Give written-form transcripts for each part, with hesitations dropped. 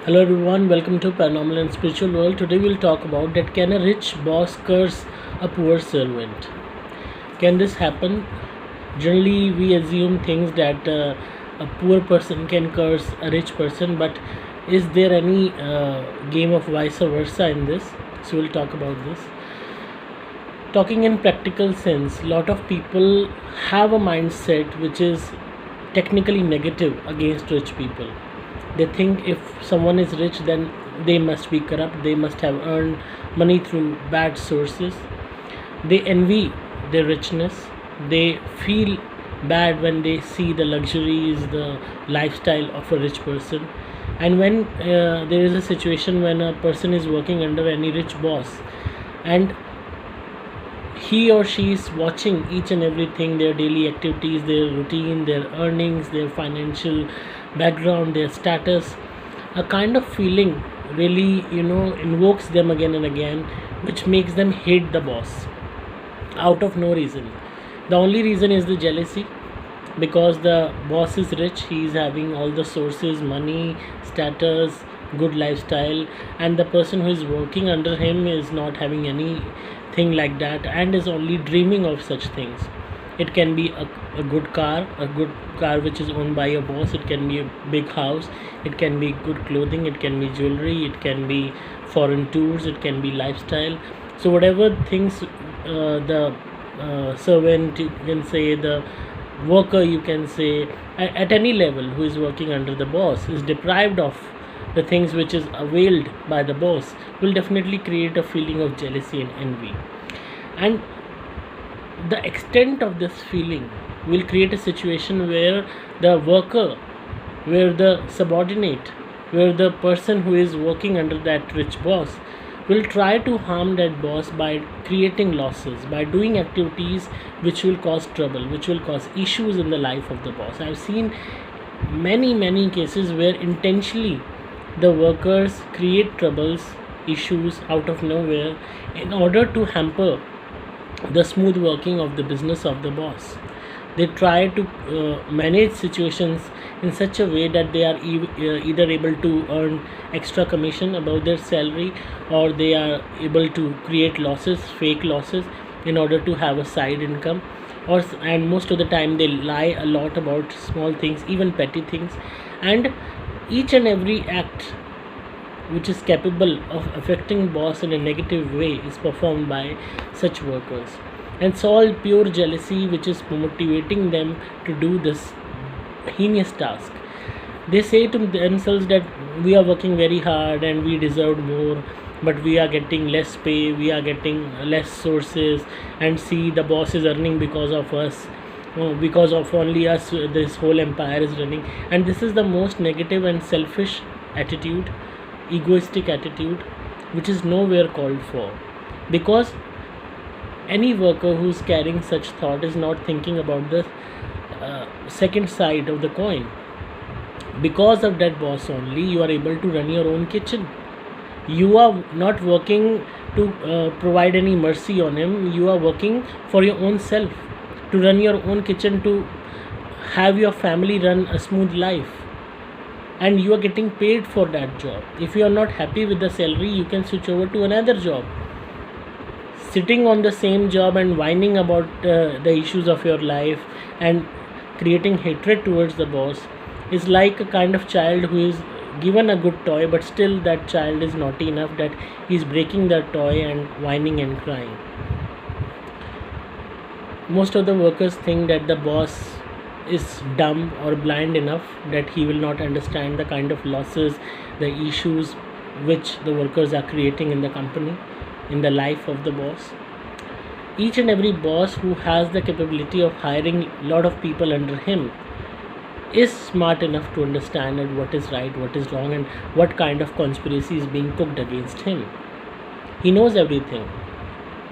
Hello everyone, welcome to Paranormal and Spiritual World. Today we'll talk about that can a rich boss curse a poor servant? Can this happen? Generally, we assume things that a poor person can curse a rich person, but is there any game of vice versa in this? So we'll talk about this. Talking in practical sense, lot of people have a mindset which is technically negative against rich people. They think if someone is rich, then they must be corrupt, they must have earned money through bad sources. They envy their richness, they feel bad when they see the luxuries, the lifestyle of a rich person. And when there is a situation when a person is working under any rich boss, and he or she is watching each and everything, their daily activities, their routine, their earnings, their financial background, their status, a kind of feeling really invokes them again and again, which makes them hate the boss out of no reason. The only reason is the jealousy, because the boss is rich, he is having all the sources, money, status, good lifestyle, and the person who is working under him is not having anything like that and is only dreaming of such things. It can be a good car which is owned by a boss, it can be a big house, it can be good clothing, it can be jewelry, it can be foreign tours, it can be lifestyle. So whatever things the servant, you can say, the worker, you can say, at any level who is working under the boss is deprived of the things which is availed by the boss, will definitely create a feeling of jealousy and envy. And the extent of this feeling will create a situation where the worker, where the subordinate, where the person who is working under that rich boss will try to harm that boss by creating losses, by doing activities which will cause trouble, which will cause issues in the life of the boss. I've seen many cases where intentionally the workers create troubles, issues out of nowhere in order to hamper the smooth working of the business of the boss. They try to manage situations in such a way that they are either able to earn extra commission above their salary, or they are able to create losses, fake losses, in order to have a side income. And most of the time they lie a lot about small things, even petty things. And each and every act which is capable of affecting boss in a negative way is performed by such workers, and it's all pure jealousy which is motivating them to do this heinous task. They say to themselves that we are working very hard and we deserve more, but we are getting less pay, we are getting less sources, and see, the boss is earning because of us. Because of only us, this whole empire is running. And this is the most negative and selfish attitude, egoistic attitude, which is nowhere called for. Because any worker who's carrying such thought is not thinking about the second side of the coin. Because of that boss only, you are able to run your own kitchen. You are not working to provide any mercy on him, you are working for your own self, to run your own kitchen, to have your family run a smooth life, and you are getting paid for that job. If you are not happy with the salary, you can switch over to another job. Sitting on the same job and whining about the issues of your life and creating hatred towards the boss is like a kind of child who is given a good toy, but still that child is naughty enough that he is breaking that toy and whining and crying. Most of the workers think that the boss is dumb or blind enough that he will not understand the kind of losses, the issues which the workers are creating in the company, in the life of the boss. Each and every boss who has the capability of hiring a lot of people under him is smart enough to understand that what is right, what is wrong, and what kind of conspiracy is being cooked against him. He knows everything,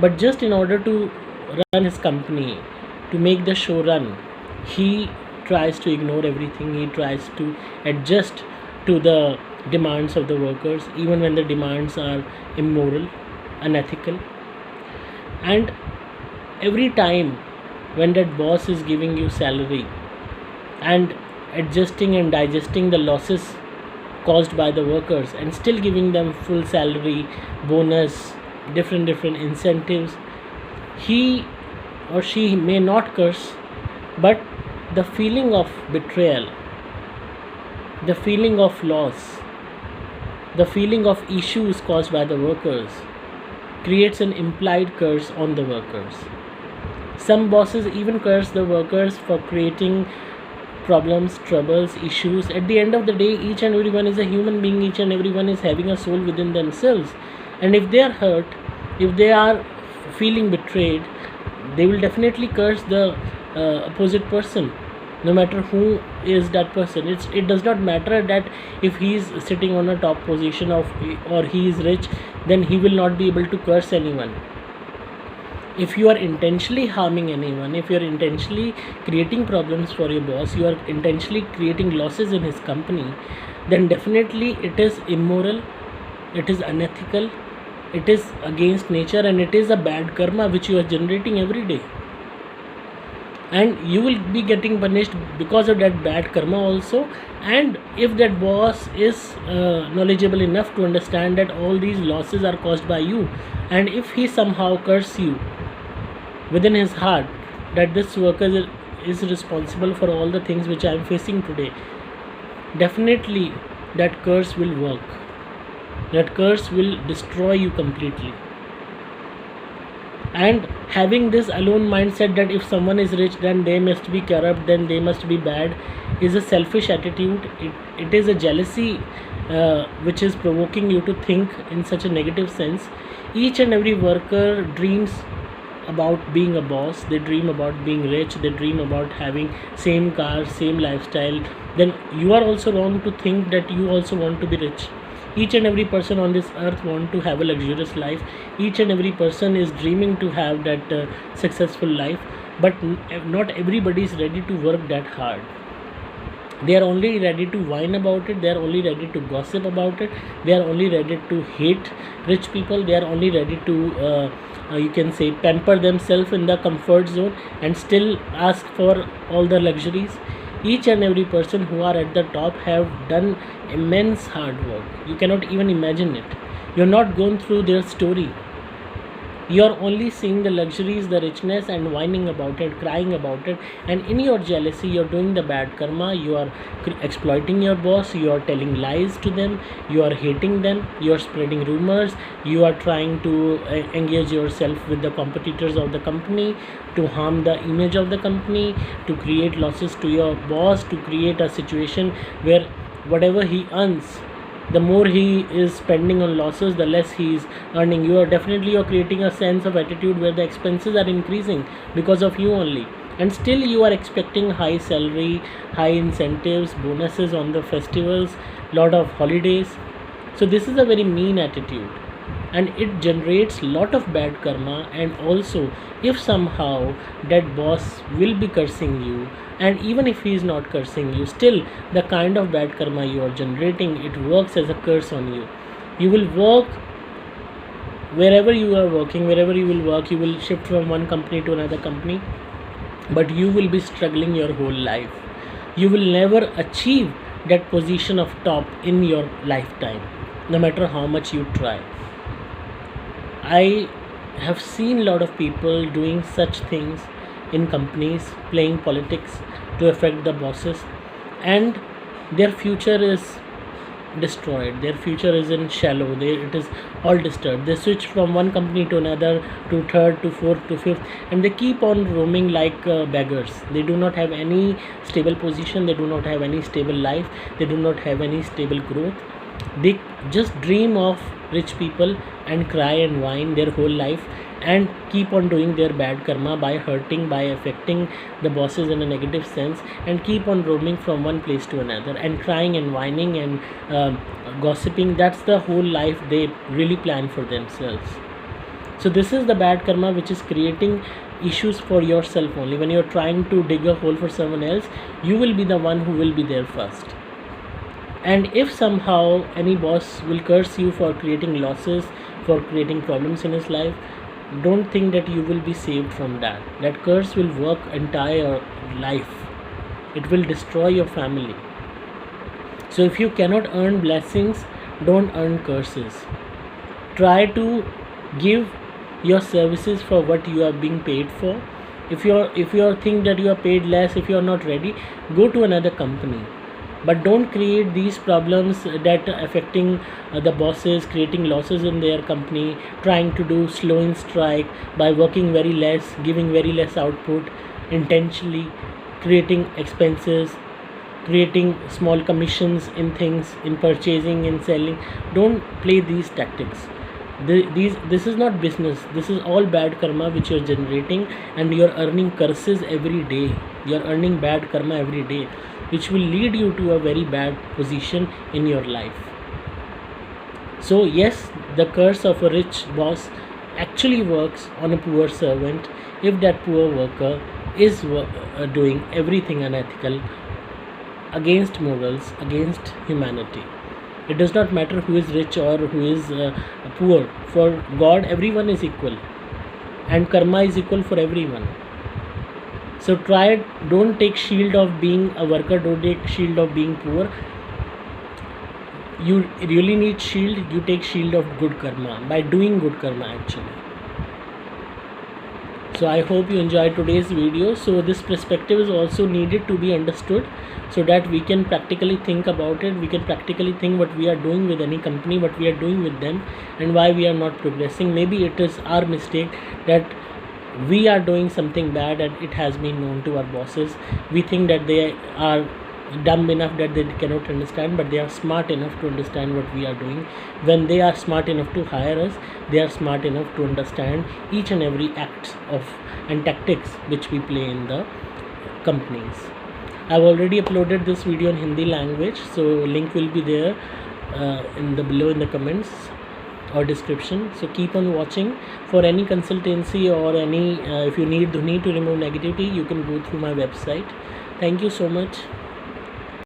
but just in order to run his company, to make the show run, he tries to ignore everything, he tries to adjust to the demands of the workers, even when the demands are immoral, unethical. And every time when that boss is giving you salary and adjusting and digesting the losses caused by the workers and still giving them full salary, bonus, different incentives, he or she may not curse, but the feeling of betrayal, the feeling of loss, the feeling of issues caused by the workers creates an implied curse on the workers. Some bosses even curse the workers for creating problems, troubles, issues. At the end of the day, each and everyone is a human being, each and everyone is having a soul within themselves. And if they are hurt, if they are feeling betrayed, they will definitely curse the opposite person, no matter who is that person. It does not matter that if he is sitting on a top position of, or he is rich, then he will not be able to curse anyone. If you are intentionally harming anyone, if you are intentionally creating problems for your boss, you are intentionally creating losses in his company, then definitely it is immoral, it is unethical, it is against nature, and it is a bad karma which you are generating every day. And you will be getting punished because of that bad karma also. And if that boss is knowledgeable enough to understand that all these losses are caused by you, and if he somehow curses you within his heart that this worker is responsible for all the things which I am facing today, definitely that curse will work. That curse will destroy you completely. And having this alone mindset that if someone is rich, then they must be corrupt, then they must be bad, is a selfish attitude. It is a jealousy which is provoking you to think in such a negative sense. Each and every worker dreams about being a boss, they dream about being rich, they dream about having same car, same lifestyle. Then you are also wrong to think that you also want to be rich. Each and every person on this earth want to have a luxurious life. Each and every person is dreaming to have that successful life, but not everybody is ready to work that hard. They are only ready to whine about it, they are only ready to gossip about it, they are only ready to hate rich people, they are only ready to you can say pamper themselves in the comfort zone and still ask for all the luxuries. Each and every person who are at the top have done immense hard work. You cannot even imagine it. You're not going through their story. You're only seeing the luxuries, the richness, and whining about it, crying about it. And in your jealousy, you're doing the bad karma. You are exploiting your boss. You are telling lies to them. You are hating them. You are spreading rumors. You are trying to engage yourself with the competitors of the company, to harm the image of the company, to create losses to your boss, to create a situation where whatever he earns, the more he is spending on losses, the less he is earning. You are creating a sense of attitude where the expenses are increasing because of you only, and still you are expecting high salary, high incentives, bonuses on the festivals, lot of holidays. So this is a very mean attitude, and it generates lot of bad karma. And also, if somehow that boss will be cursing you, and even if he is not cursing you, still the kind of bad karma you are generating, it works as a curse on you. You will work wherever you are working, wherever you will work, you will shift from one company to another company, but you will be struggling your whole life. You will never achieve that position of top in your lifetime, no matter how much you try. I have seen a lot of people doing such things in companies, playing politics to affect the bosses, and their future is destroyed. Their future is in shallow. It is all disturbed. They switch from one company to another, to third, to fourth, to fifth, and they keep on roaming like beggars. They do not have any stable position. They do not have any stable life. They do not have any stable growth. They just dream of rich people and cry and whine their whole life, and keep on doing their bad karma by hurting, by affecting the bosses in a negative sense, and keep on roaming from one place to another and crying and whining and gossiping. That's the whole life they really plan for themselves. So this is the bad karma which is creating issues for yourself only. When you're trying to dig a hole for someone else, you will be the one who will be there first. And if somehow any boss will curse you for creating losses, for creating problems in his life, don't think that you will be saved from that. That curse will work entire life. It will destroy your family. So if you cannot earn blessings, don't earn curses. Try to give your services for what you are being paid for. If you think that you are paid less, if you are not ready, go to another company. But don't create these problems that are affecting the bosses, creating losses in their company, trying to do slow in strike by working very less, giving very less output, intentionally creating expenses, creating small commissions in things, in purchasing and selling. Don't play these tactics. This is not business. This is all bad karma which you're generating, and you're earning curses every day. You're earning bad karma every day, which will lead you to a very bad position in your life. So yes, the curse of a rich boss actually works on a poor servant if that poor worker is doing everything unethical, against morals, against humanity. It does not matter who is rich or who is poor. For God, everyone is equal, and karma is equal for everyone. So don't take shield of being a worker, don't take shield of being poor. You really need shield, you take shield of good karma by doing good karma actually. So I hope you enjoyed today's video. So this perspective is also needed to be understood, so that we can practically think about it. We can practically think what we are doing with any company, what we are doing with them, and why we are not progressing. Maybe it is our mistake that we are doing something bad and it has been known to our bosses. We think that they are dumb enough that they cannot understand, but they are smart enough to understand what we are doing. When they are smart enough to hire us, they are smart enough to understand each and every act of and tactics which we play in the companies. I've already uploaded this video in Hindi language, so link will be there below in the comments or description. So keep on watching. For any consultancy or any if you need to remove negativity, you can go through my website. Thank you so much.